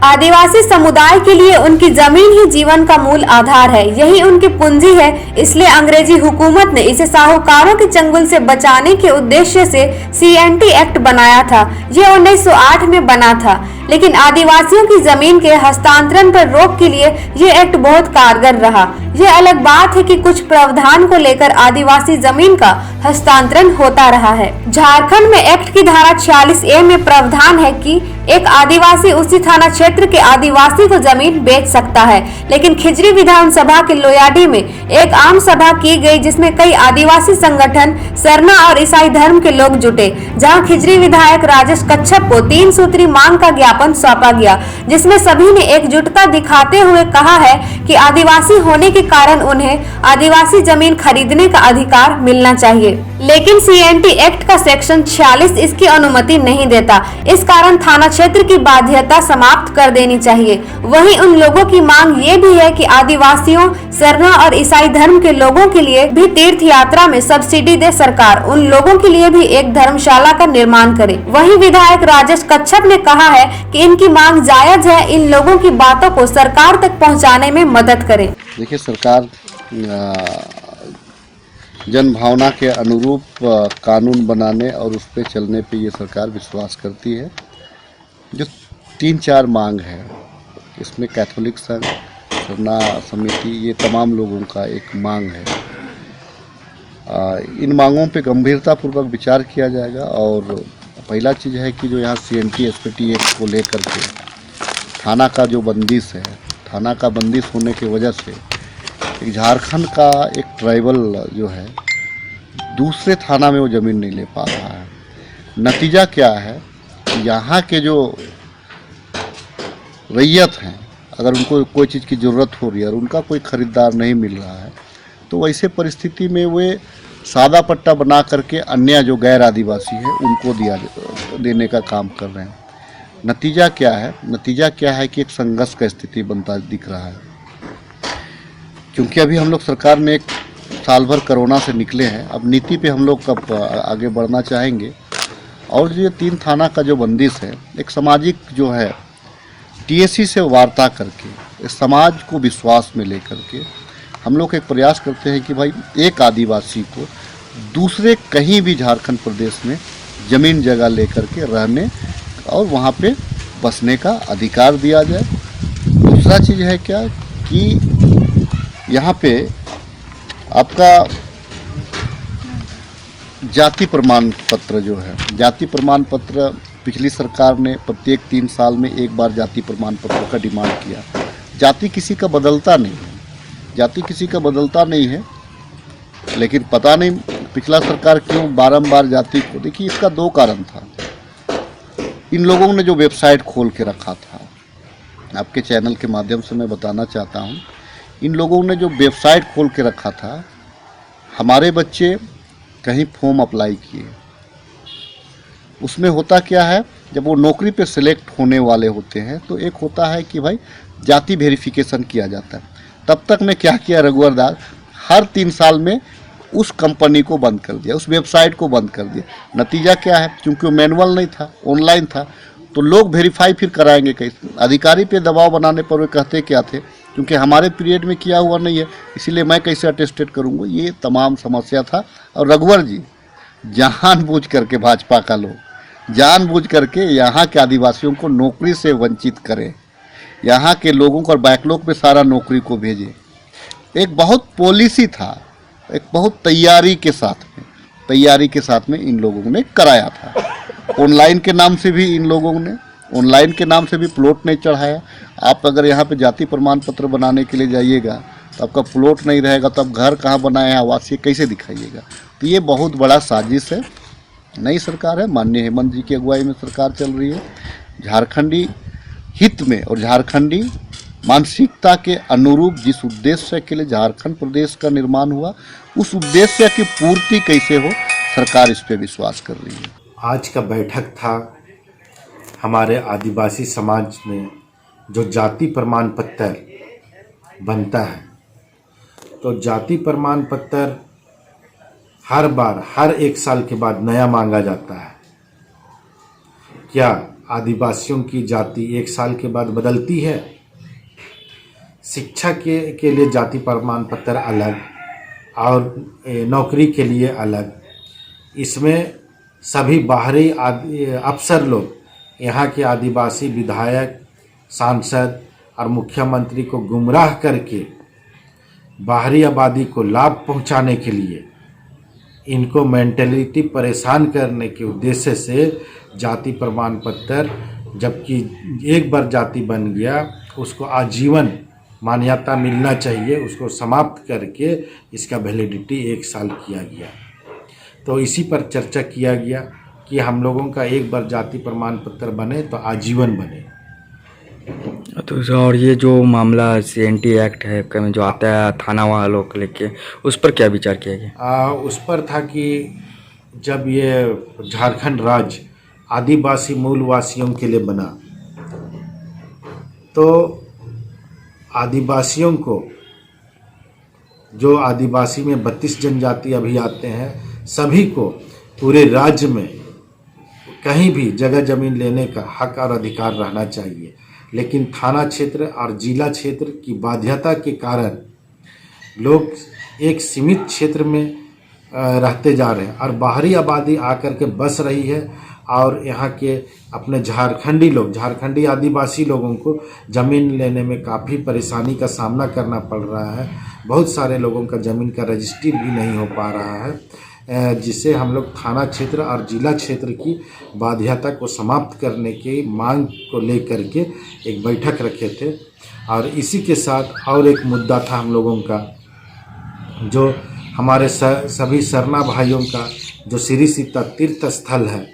आदिवासी समुदाय के लिए उनकी जमीन ही जीवन का मूल आधार है, यही उनकी पूंजी है। इसलिए अंग्रेजी हुकूमत ने इसे साहूकारों के चंगुल से बचाने के उद्देश्य से CNT एक्ट बनाया था। यह 1908 में बना था, लेकिन आदिवासियों की जमीन के हस्तांतरण पर रोक के लिए यह एक्ट बहुत कारगर रहा। यह अलग बात है कि कुछ प्रावधान को लेकर आदिवासी जमीन का हस्तांतरण होता रहा है। झारखंड में एक्ट की धारा 46A में प्रावधान है कि एक आदिवासी उसी थाना क्षेत्र के आदिवासी को जमीन बेच सकता है। लेकिन खिजरी विधानसभा के लोयाडी में एक आम सभा की गई, जिसमें कई आदिवासी संगठन, सरना और ईसाई धर्म के लोग जुटे, जहां खिजरी विधायक राजेश कच्छप को 3 सूत्री मांग का ज्ञापन सौंपा गया, जिसमें सभी ने एकजुटता दिखाते हुए कहा है कि आदिवासी होने के कारण उन्हें आदिवासी जमीन खरीदने का अधिकार मिलना चाहिए। लेकिन CNT एक्ट का सेक्शन 46 इसकी अनुमति नहीं देता। इस कारण थाना क्षेत्र की बाध्यता समाप्त कर देनी चाहिए। वहीं उन लोगों की मांग ये भी है कि आदिवासियों, सरना और ईसाई धर्म के लोगों के लिए भी तीर्थ यात्रा में सब्सिडी दे सरकार, उन लोगों के लिए भी एक धर्मशाला का निर्माण करे। वहीं विधायक राजेश कच्छप ने कहा है कि इनकी मांग जायज है, इन लोगों की बातों को सरकार तक पहुँचाने में मदद करे। देखिए, सरकार जन भावना के अनुरूप कानून बनाने और उस पर चलने पे ये सरकार विश्वास करती है। जो 3-4 मांग है, इसमें कैथोलिक संघ, सरना समिति, ये तमाम लोगों का एक मांग है। इन मांगों पे गंभीरतापूर्वक विचार किया जाएगा। और पहला चीज़ है कि जो यहाँ CNT SPT एक्ट को लेकर के थाना का जो बंदिश है, थाना का बंदिश होने की वजह से झारखंड का एक ट्राइबल जो है दूसरे थाना में वो ज़मीन नहीं ले पा रहा है। नतीजा क्या है, यहाँ के जो रैयत हैं, अगर उनको कोई चीज़ की ज़रूरत हो रही है और उनका कोई ख़रीदार नहीं मिल रहा है, तो वैसे परिस्थिति में वे सादा पट्टा बना करके अन्य जो गैर आदिवासी है उनको देने का काम कर रहे हैं। नतीजा क्या है? नतीजा क्या है कि एक संघर्ष का स्थिति बनता दिख रहा है। क्योंकि अभी हम लोग सरकार में 1 साल भर कोरोना से निकले हैं, अब नीति पे हम लोग कब आगे बढ़ना चाहेंगे। और ये 3 थाना का जो बंदिश है, एक सामाजिक जो है TSC से वार्ता करके समाज को विश्वास में लेकर के हम लोग एक प्रयास करते हैं कि भाई एक आदिवासी को दूसरे कहीं भी झारखंड प्रदेश में ज़मीन जगह लेकर के रहने और वहाँ पे बसने का अधिकार दिया जाए। दूसरा चीज़ है क्या कि यहाँ पे आपका जाति प्रमाण पत्र जो है, जाति प्रमाण पत्र पिछली सरकार ने प्रत्येक 3 साल में एक बार जाति प्रमाण पत्र का डिमांड किया। जाति किसी का बदलता नहीं है, जाति किसी का बदलता नहीं है, लेकिन पता नहीं पिछला सरकार क्यों बारंबार जाति को, देखिए इसका 2 कारण था। इन लोगों ने जो वेबसाइट खोल के रखा था, आपके चैनल के माध्यम से मैं बताना चाहता हूँ, इन लोगों ने जो वेबसाइट खोल के रखा था, हमारे बच्चे कहीं फॉर्म अप्लाई किए, उसमें होता क्या है, जब वो नौकरी पे सिलेक्ट होने वाले होते हैं तो एक होता है कि भाई जाति वेरिफिकेशन किया जाता है। तब तक ने क्या किया रघुवर दास, हर 3 साल में उस कंपनी को बंद कर दिया, उस वेबसाइट को बंद कर दिया। नतीजा क्या है, क्योंकि वो मैनुअल नहीं था, ऑनलाइन था, तो लोग वेरीफाई फिर कराएंगे कैसे? अधिकारी पे दबाव बनाने पर वे कहते क्या थे, क्योंकि हमारे पीरियड में किया हुआ नहीं है, इसीलिए मैं कैसे अटेस्टेड करूँगा। ये तमाम समस्या था। और रघुवर जी जानबूझ करके, भाजपा का लोग जानबूझ करके यहाँ के आदिवासियों को नौकरी से वंचित करें, यहाँ के लोगों को और बैकलॉग पे सारा नौकरी को भेजे। एक बहुत पॉलिसी था, एक बहुत तैयारी के साथ में इन लोगों ने कराया था। ऑनलाइन के नाम से भी इन लोगों ने ऑनलाइन के नाम से भी प्लॉट नहीं चढ़ाया। आप अगर यहाँ पे जाति प्रमाण पत्र बनाने के लिए जाइएगा तो आपका प्लॉट नहीं रहेगा, तो आप घर कहाँ बनाए हैं, आवासीय कैसे दिखाइएगा? तो ये बहुत बड़ा साजिश है। नई सरकार है, माननीय हेमंत जी की अगुवाई में सरकार चल रही है। झारखंडी हित में और झारखंडी मानसिकता के अनुरूप जिस उद्देश्य के लिए झारखंड प्रदेश का निर्माण हुआ, उस उद्देश्य की पूर्ति कैसे हो, सरकार इस पर विश्वास कर रही है। आज का बैठक था हमारे आदिवासी समाज में जो जाति प्रमाण पत्र बनता है, तो जाति प्रमाण पत्र हर बार हर 1 साल के बाद नया मांगा जाता है। क्या आदिवासियों की जाति 1 साल के बाद बदलती है। शिक्षा के लिए जाति प्रमाण पत्र अलग और नौकरी के लिए अलग। इसमें सभी बाहरी अफसर लोग यहाँ के आदिवासी विधायक, सांसद और मुख्यमंत्री को गुमराह करके बाहरी आबादी को लाभ पहुँचाने के लिए, इनको मेंटलिटी परेशान करने के उद्देश्य से जाति प्रमाण पत्र, जबकि एक बार जाति बन गया उसको आजीवन मान्यता मिलना चाहिए, उसको समाप्त करके इसका वैलिडिटी 1 साल किया गया। तो इसी पर चर्चा किया गया कि हम लोगों का एक बार जाति प्रमाण पत्र बने तो आजीवन बने। तो और ये जो मामला CNT एक्ट है में जो आता है थाना वालों को लेके, उस पर क्या विचार किया गया? उस पर था कि जब ये झारखंड राज्य आदिवासी मूलवासियों के लिए बना तो आदिवासियों को, जो आदिवासी में 32 जनजाति अभी आते हैं, सभी को पूरे राज्य में कहीं भी जगह जमीन लेने का हक और अधिकार रहना चाहिए। लेकिन थाना क्षेत्र और जिला क्षेत्र की बाध्यता के कारण लोग एक सीमित क्षेत्र में रहते जा रहे हैं और बाहरी आबादी आकर के बस रही है और यहाँ के अपने झारखंडी आदिवासी लोगों को ज़मीन लेने में काफ़ी परेशानी का सामना करना पड़ रहा है। बहुत सारे लोगों का ज़मीन का रजिस्ट्री भी नहीं हो पा रहा है, जिससे हम लोग थाना क्षेत्र और जिला क्षेत्र की बाध्यता को समाप्त करने की मांग को लेकर के एक बैठक रखे थे। और इसी के साथ और एक मुद्दा था हम लोगों का, जो हमारे सभी सरना भाइयों का जो श्री सीता तीर्थ स्थल है,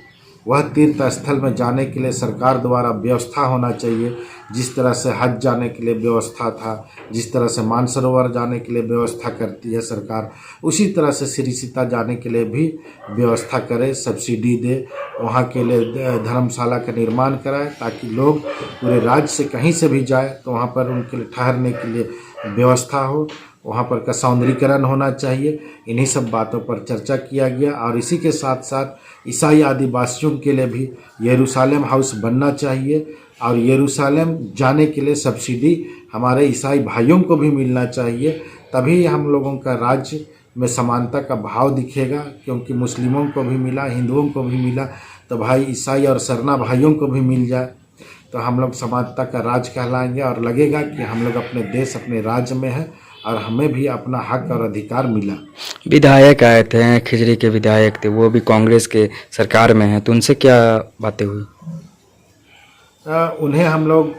वह तीर्थ स्थल में जाने के लिए सरकार द्वारा व्यवस्था होना चाहिए। जिस तरह से हज जाने के लिए व्यवस्था था, जिस तरह से मानसरोवर जाने के लिए व्यवस्था करती है सरकार, उसी तरह से श्री सीता जाने के लिए भी व्यवस्था करे, सब्सिडी दे, वहाँ के लिए धर्मशाला का निर्माण कराए ताकि लोग पूरे राज्य से कहीं से भी जाए तो वहाँ पर उनके लिए ठहरने के लिए व्यवस्था हो, वहाँ पर का सौंदर्यीकरण होना चाहिए। इन्हीं सब बातों पर चर्चा किया गया। और इसी के साथ साथ ईसाई आदिवासियों के लिए भी यरूशलेम हाउस बनना चाहिए और यरूशलेम जाने के लिए सब्सिडी हमारे ईसाई भाइयों को भी मिलना चाहिए। तभी हम लोगों का राज्य में समानता का भाव दिखेगा, क्योंकि मुस्लिमों को भी मिला, हिंदुओं को भी मिला, तो भाई ईसाई और सरना भाइयों को भी मिल जाए तो हम लोग समानता का राज कहलाएंगे और लगेगा कि हम लोग अपने देश, अपने राज्य में हैं और हमें भी अपना हक और अधिकार मिला। विधायक आए थे, खिजरी के विधायक थे, वो भी कांग्रेस के सरकार में हैं, तो उनसे क्या बातें हुई? उन्हें हम लोग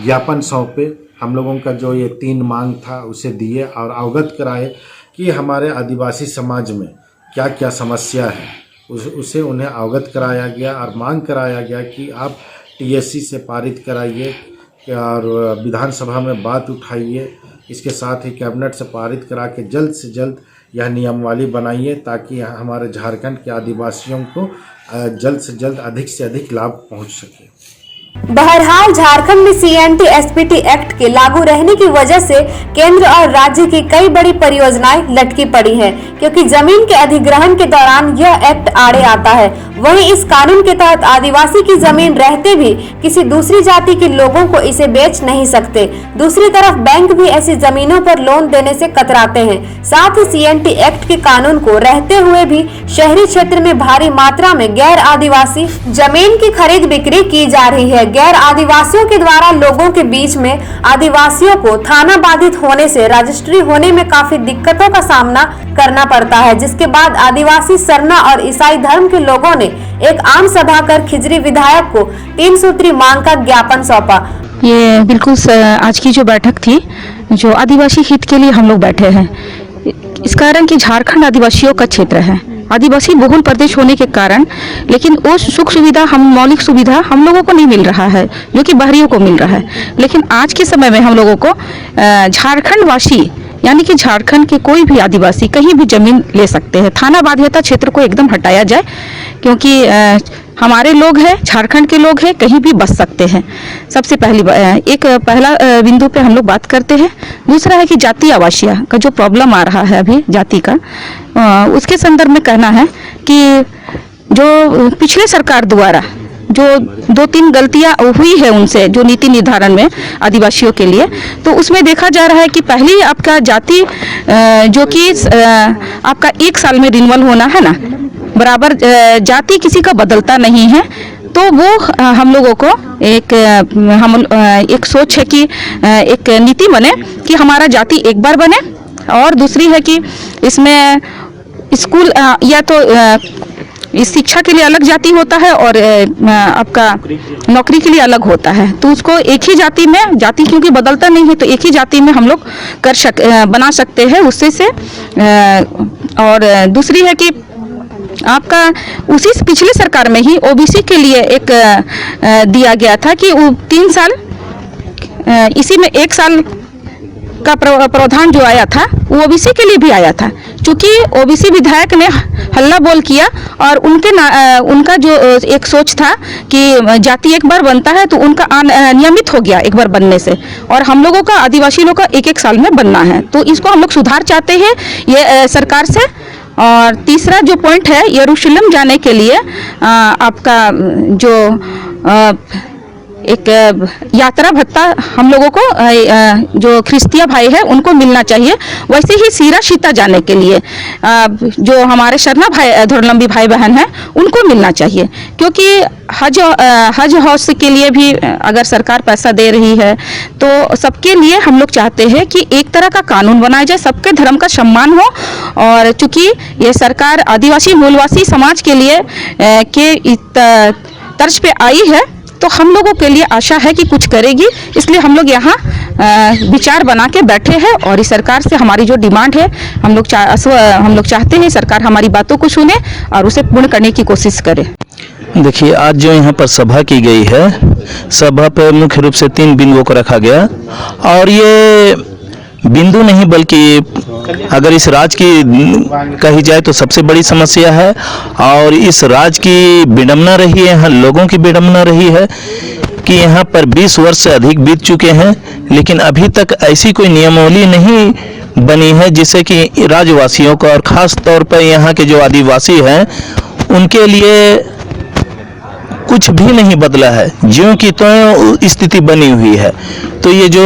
ज्ञापन सौंपे, हम लोगों का जो ये 3 मांग था उसे दिए और अवगत कराए कि हमारे आदिवासी समाज में क्या क्या समस्या है, उसे उन्हें अवगत कराया गया और मांग कराया गया कि आप TSC से पारित कराइए और विधानसभा में बात उठाइए, इसके साथ ही कैबिनेट से पारित करा के जल्द से जल्द यह नियमावली बनाइए ताकि हमारे झारखंड के आदिवासियों को जल्द से जल्द अधिक से अधिक लाभ पहुंच सके। बहरहाल झारखंड में CNT SPT एक्ट के लागू रहने की वजह से केंद्र और राज्य की कई बड़ी परियोजनाएं लटकी पड़ी हैं, क्योंकि जमीन के अधिग्रहण के दौरान यह एक्ट आड़े आता है। वहीं इस कानून के तहत आदिवासी की जमीन रहते भी किसी दूसरी जाति के लोगों को इसे बेच नहीं सकते। दूसरी तरफ बैंक भी ऐसी जमीनों पर लोन देने से कतराते हैं। साथ ही CNT एक्ट के कानून को रहते हुए भी शहरी क्षेत्र में भारी मात्रा में गैर आदिवासी जमीन की खरीद बिक्री की जा रही है। गैर आदिवासियों के द्वारा लोगों के बीच में आदिवासियों को थाना बाधित होने से रजिस्ट्री होने में काफी दिक्कतों का सामना करना पड़ता है, जिसके बाद आदिवासी, सरना और ईसाई धर्म के लोगों ने एक आम सभा कर खिजरी विधायक को 3 सूत्री मांग का ज्ञापन सौंपा। ये बिल्कुल आज की जो बैठक थी, जो आदिवासी हित के लिए हम लोग बैठे हैं, इस कारण कि झारखंड आदिवासियों का क्षेत्र है, आदिवासी बहुल प्रदेश होने के कारण, लेकिन वो सुख सुविधा, हम मौलिक सुविधा हम लोगों को नहीं मिल रहा है जो कि बाहरियों को मिल रहा है। लेकिन आज के समय में हम लोगों को झारखंड वासी यानी कि झारखंड के कोई भी आदिवासी कहीं भी जमीन ले सकते हैं। थाना बाध्यता क्षेत्र को एकदम हटाया जाए, क्योंकि हमारे लोग हैं, झारखंड के लोग हैं, कहीं भी बस सकते हैं। सबसे पहला बिंदु पे हम लोग बात करते हैं। दूसरा है कि जाति आवासीय का जो प्रॉब्लम आ रहा है अभी जाति का, उसके संदर्भ में कहना है कि जो पिछले सरकार द्वारा जो 2-3 गलतियां हुई है उनसे, जो नीति निर्धारण में आदिवासियों के लिए, तो उसमें देखा जा रहा है कि पहले आपका जाति जो कि आपका 1 साल में रिन्यूअल होना है ना, बराबर जाति किसी का बदलता नहीं है। तो वो हम लोगों को एक सोच है कि एक नीति बने कि हमारा जाति एक बार बने, और दूसरी है कि इसमें स्कूल या तो इस शिक्षा के लिए अलग जाति होता है और आपका नौकरी के लिए अलग होता है, तो उसको एक ही जाति में, जाति क्योंकि बदलता नहीं है तो एक ही जाति में हम लोग बना सकते हैं उससे से। और दूसरी है कि आपका उसी पिछली सरकार में ही ओबीसी के लिए एक दिया गया था कि वो 3 साल, इसी में 1 साल का प्रावधान जो आया था वो ओबीसी के लिए भी आया था। चूंकि ओबीसी विधायक ने हल्ला बोल किया और उनका जो एक सोच था कि जाति एक बार बनता है तो उनका नियमित हो गया एक बार बनने से, और हम लोगों का, आदिवासी लोगों का 1-1 साल में बनना है। तो इसको हम लोग सुधार चाहते हैं ये सरकार से। और तीसरा जो पॉइंट है, यरूशलेम जाने के लिए आपका जो एक यात्रा भत्ता हम लोगों को जो ख्रिस्तिया भाई है उनको मिलना चाहिए, वैसे ही सीरा शीता जाने के लिए जो हमारे शरणा भाई, धर्मावलंबी भाई बहन हैं, उनको मिलना चाहिए। क्योंकि हज हाउस के लिए भी अगर सरकार पैसा दे रही है तो सबके लिए हम लोग चाहते हैं कि एक तरह का कानून बनाया जाए, सबके धर्म का सम्मान हो। और चूंकि ये सरकार आदिवासी मूलवासी समाज के लिए के तर्ज पे आई है, तो हम लोगों के लिए आशा है कि कुछ करेगी, इसलिए हम लोग यहाँ विचार बना के बैठे हैं। और इस सरकार से हमारी जो डिमांड है, हम लोग चाहते हैं सरकार हमारी बातों को सुने और उसे पूर्ण करने की कोशिश करे। देखिए, आज जो यहाँ पर सभा की गई है, सभा पर मुख्य रूप से 3 बिंदुओं को रखा गया, और ये बिंदु नहीं बल्कि अगर इस राज्य की कही जाए तो सबसे बड़ी समस्या है। और इस राज्य की विडंबना रही है, यहाँ लोगों की विडंबना रही है कि यहाँ पर 20 वर्ष से अधिक बीत चुके हैं, लेकिन अभी तक ऐसी कोई नियमावली नहीं बनी है जिससे कि राज्यवासियों को, और ख़ास तौर पर यहाँ के जो आदिवासी हैं, उनके लिए कुछ भी नहीं बदला है, ज्यों की त्यों स्थिति बनी हुई है। तो ये जो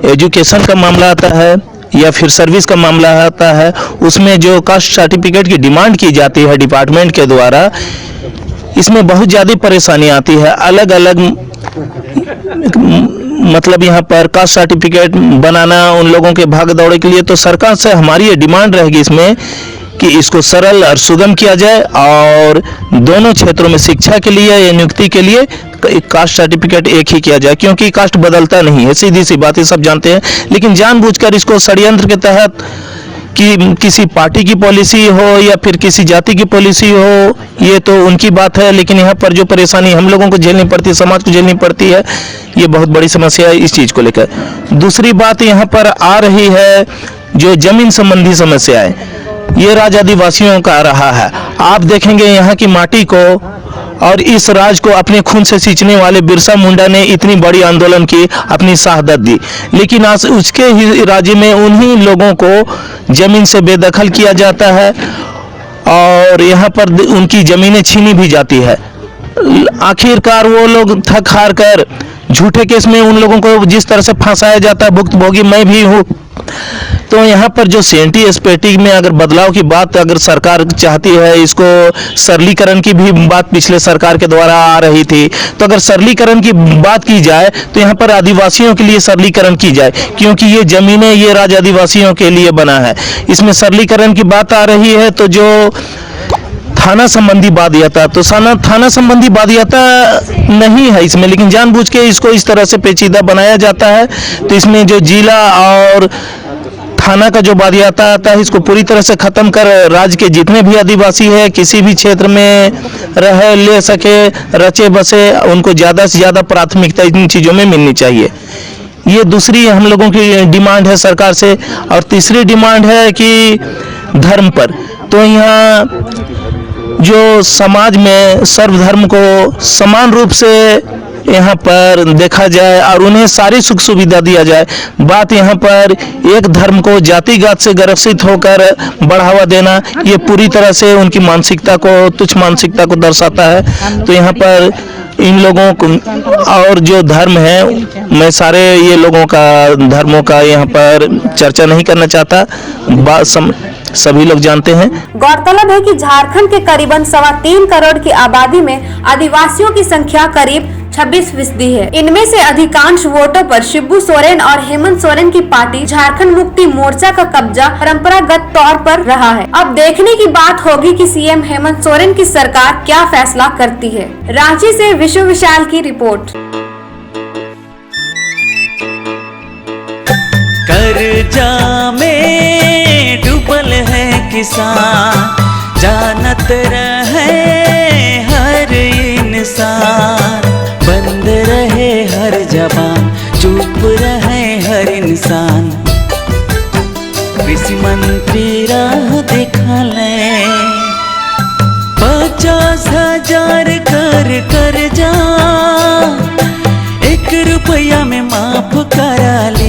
एजुकेशन का मामला आता है या फिर सर्विस का मामला आता है, उसमें जो कास्ट सर्टिफिकेट की डिमांड की जाती है डिपार्टमेंट के द्वारा, इसमें बहुत ज़्यादा परेशानी आती है। अलग अलग मतलब यहाँ पर कास्ट सर्टिफिकेट बनाना उन लोगों के भाग दौड़े के लिए, तो सरकार से हमारी ये डिमांड रहेगी इसमें कि इसको सरल और सुगम किया जाए, और दोनों क्षेत्रों में शिक्षा के लिए या नियुक्ति के लिए कास्ट सर्टिफिकेट एक ही किया जाए, क्योंकि कास्ट बदलता नहीं है, सीधी सी बात है, सब जानते हैं। लेकिन जानबूझकर इसको षड्यंत्र के तहत कि किसी पार्टी की पॉलिसी हो या फिर किसी जाति की पॉलिसी हो, ये तो उनकी बात है, लेकिन यहाँ पर जो परेशानी हम लोगों को झेलनी पड़ती है, समाज को झेलनी पड़ती है, ये बहुत बड़ी समस्या है इस चीज़ को लेकर। दूसरी बात यहाँ पर आ रही है जो जमीन संबंधी समस्याएं, ये राज्य आदिवासियों का रहा है। आप देखेंगे यहाँ की माटी को और इस राज्य को अपने खून से सींचने वाले बिरसा मुंडा ने इतनी बड़ी आंदोलन की, अपनी शहादत दी, लेकिन आज उसके ही राज्य में उन्हीं लोगों को जमीन से बेदखल किया जाता है और यहाँ पर उनकी जमीनें छीनी भी जाती है। आखिरकार वो लोग थक हार कर झूठे केस में उन लोगों को जिस तरह से फंसाया जाता है, भुक्तभोगी मैं भी हूँ। तो यहाँ पर जो CNT SPT में अगर बदलाव की बात अगर सरकार चाहती है, इसको सरलीकरण की भी बात पिछले सरकार के द्वारा आ रही थी, तो अगर सरलीकरण की बात की जाए तो यहाँ पर आदिवासियों के लिए सरलीकरण की जाए, क्योंकि ये जमीनें ये राज्य आदिवासियों के लिए बना है। इसमें सरलीकरण की बात आ रही है तो जो थाना संबंधी बाध्यता, तो थाना संबंधी बाध्यता नहीं है इसमें, लेकिन जानबूझ के इसको इस तरह से पेचीदा बनाया जाता है। तो इसमें जो जिला और थाना का जो बाध्यता आता है, इसको पूरी तरह से खत्म कर राज्य के जितने भी आदिवासी है किसी भी क्षेत्र में रह ले सके, रचे बसे, उनको ज़्यादा से ज़्यादा प्राथमिकता इन चीज़ों में मिलनी चाहिए। ये दूसरी हम लोगों की डिमांड है सरकार से। और तीसरी डिमांड है कि धर्म पर, तो यहाँ जो समाज में सर्वधर्म को समान रूप से यहाँ पर देखा जाए और उन्हें सारी सुख सुविधा दिया जाए। बात यहाँ पर एक धर्म को जातिगत से ग्रसित होकर बढ़ावा देना, ये पूरी तरह से उनकी मानसिकता को, तुच्छ मानसिकता को दर्शाता है। तो यहाँ पर इन लोगों को और जो धर्म है, मैं सारे ये लोगों का धर्मों का यहाँ पर चर्चा नहीं करना चाहता, सभी लोग जानते हैं। गौरतलब है कि झारखंड के करीबन 3.25 करोड़ की आबादी में आदिवासियों की संख्या करीब 26% है। इनमें से अधिकांश वोटों पर शिबू सोरेन और हेमंत सोरेन की पार्टी झारखंड मुक्ति मोर्चा का कब्जा परंपरागत तौर पर रहा है। अब देखने की बात होगी कि सीएम हेमंत सोरेन की सरकार क्या फैसला करती है। रांची से विश्व विशाल की रिपोर्ट। कर्जा में डूबल है किसान, जानत रहे हर इंसान, बंद रहे हर जबान, चुप रहे हर इंसान। कृषि मंत्री राह दिखाले, 50,000 कर जा, 1 रुपया में माफ करा ले।